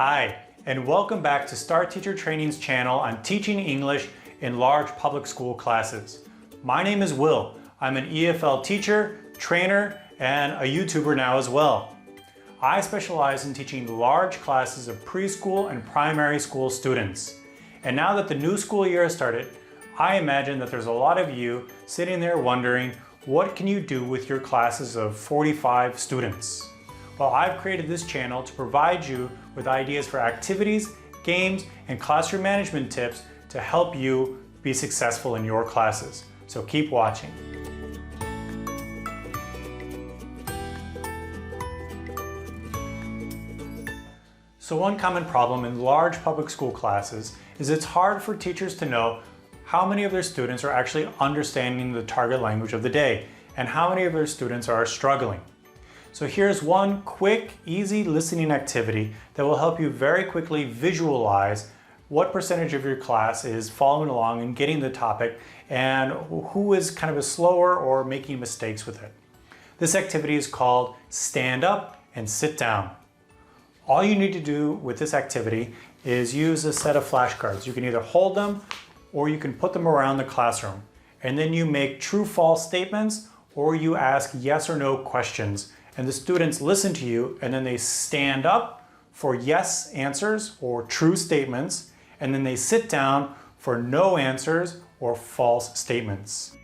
Hi, and welcome back to Star Teacher Training's channel on teaching English in large public school classes. My name is Will. I'm an EFL teacher, trainer, and a YouTuber now as well. I specialize in teaching large classes of preschool and primary school students. And now that the new school year has started, I imagine that there's a lot of you sitting there wondering, what can you do with your classes of 45 students? Well, I've created this channel to provide you with ideas for activities, games, and classroom management tips to help you be successful in your classes. So keep watching. So one common problem in large public school classes is it's hard for teachers to know how many of their students are actually understanding the target language of the day and how many of their students are struggling. So here's one quick, easy listening activity that will help you very quickly visualize what percentage of your class is following along and getting the topic and who is kind of slower or making mistakes with it. This activity is called Stand Up and Sit Down. All you need to do with this activity is use a set of flashcards. You can either hold them or you can put them around the classroom. And then you make true-false statements or you ask yes or no questions. And the students listen to you and then they stand up for yes answers or true statements, and then they sit down for no answers or false statements.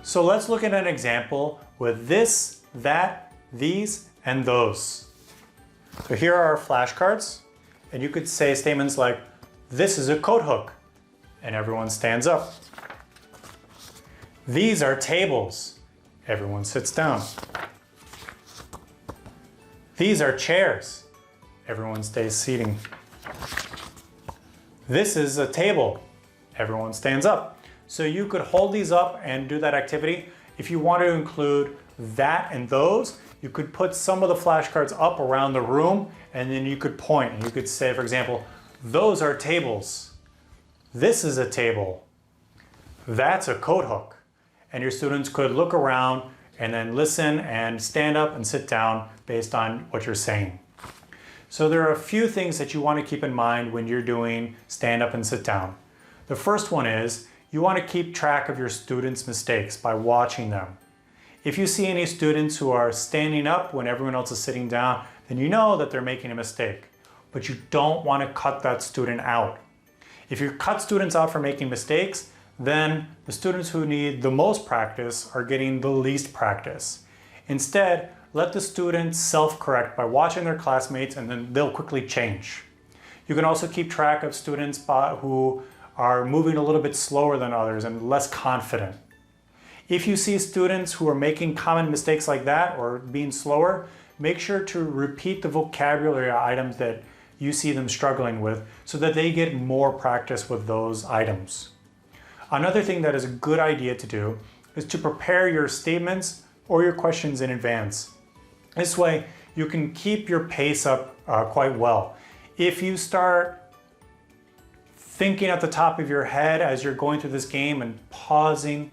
So let's look at an example with this, that, these, and those. So here are our flashcards, and you could say statements like, this is a coat hook, and everyone stands up. These are tables. Everyone sits down. These are chairs. Everyone stays seating. This is a table. Everyone stands up. So you could hold these up and do that activity. If you want to include that and those, you could put some of the flashcards up around the room and then you could point and you could say, for example, those are tables. This is a table. That's a coat hook. And your students could look around and then listen and stand up and sit down based on what you're saying. So there are a few things that you want to keep in mind when you're doing stand up and sit down. The first one is you want to keep track of your students' mistakes by watching them. If you see any students who are standing up when everyone else is sitting down, then you know that they're making a mistake, but you don't want to cut that student out. If you cut students out for making mistakes, then the students who need the most practice are getting the least practice. Instead, let the students self-correct by watching their classmates and then they'll quickly change. You can also keep track of students who are moving a little bit slower than others and less confident. If you see students who are making common mistakes like that or being slower, make sure to repeat the vocabulary items that you see them struggling with so that they get more practice with those items. Another thing that is a good idea to do is to prepare your statements or your questions in advance. This way you can keep your pace up quite well. If you start thinking at the top of your head as you're going through this game and pausing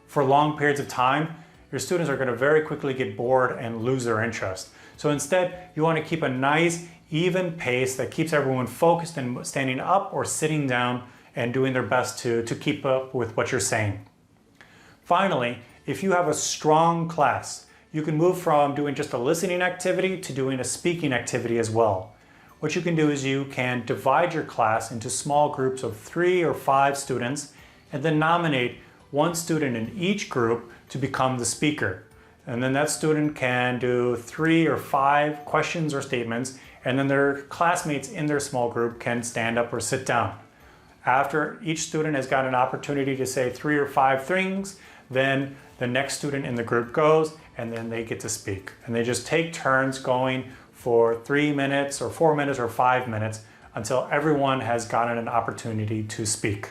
for long periods of time, your students are going to very quickly get bored and lose their interest. So instead, you want to keep a nice, even pace that keeps everyone focused and standing up or sitting down and doing their best to keep up with what you're saying. Finally, if you have a strong class, you can move from doing just a listening activity to doing a speaking activity as well. What you can do is you can divide your class into small groups of 3 or 5 students and then nominate one student in each group to become the speaker. And then that student can do 3 or 5 questions or statements, and then their classmates in their small group can stand up or sit down. After each student has got an opportunity to say 3 or 5 things, then the next student in the group goes and then they get to speak. And they just take turns going for 3 minutes or 4 minutes or 5 minutes until everyone has gotten an opportunity to speak.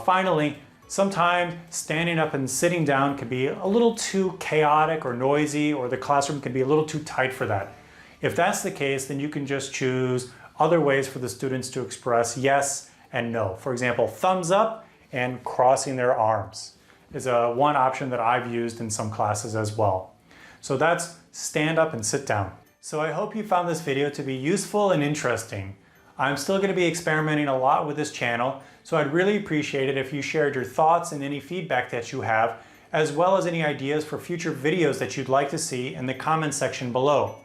Finally, sometimes standing up and sitting down can be a little too chaotic or noisy, or the classroom can be a little too tight for that. If that's the case, then you can just choose other ways for the students to express yes and no. For example, thumbs up and crossing their arms is one option that I've used in some classes as well. So that's stand up and sit down. So I hope you found this video to be useful and interesting. I'm still going to be experimenting a lot with this channel, so I'd really appreciate it if you shared your thoughts and any feedback that you have, as well as any ideas for future videos that you'd like to see in the comment section below.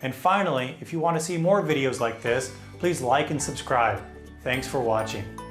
And finally, if you want to see more videos like this, please like and subscribe. Thanks for watching.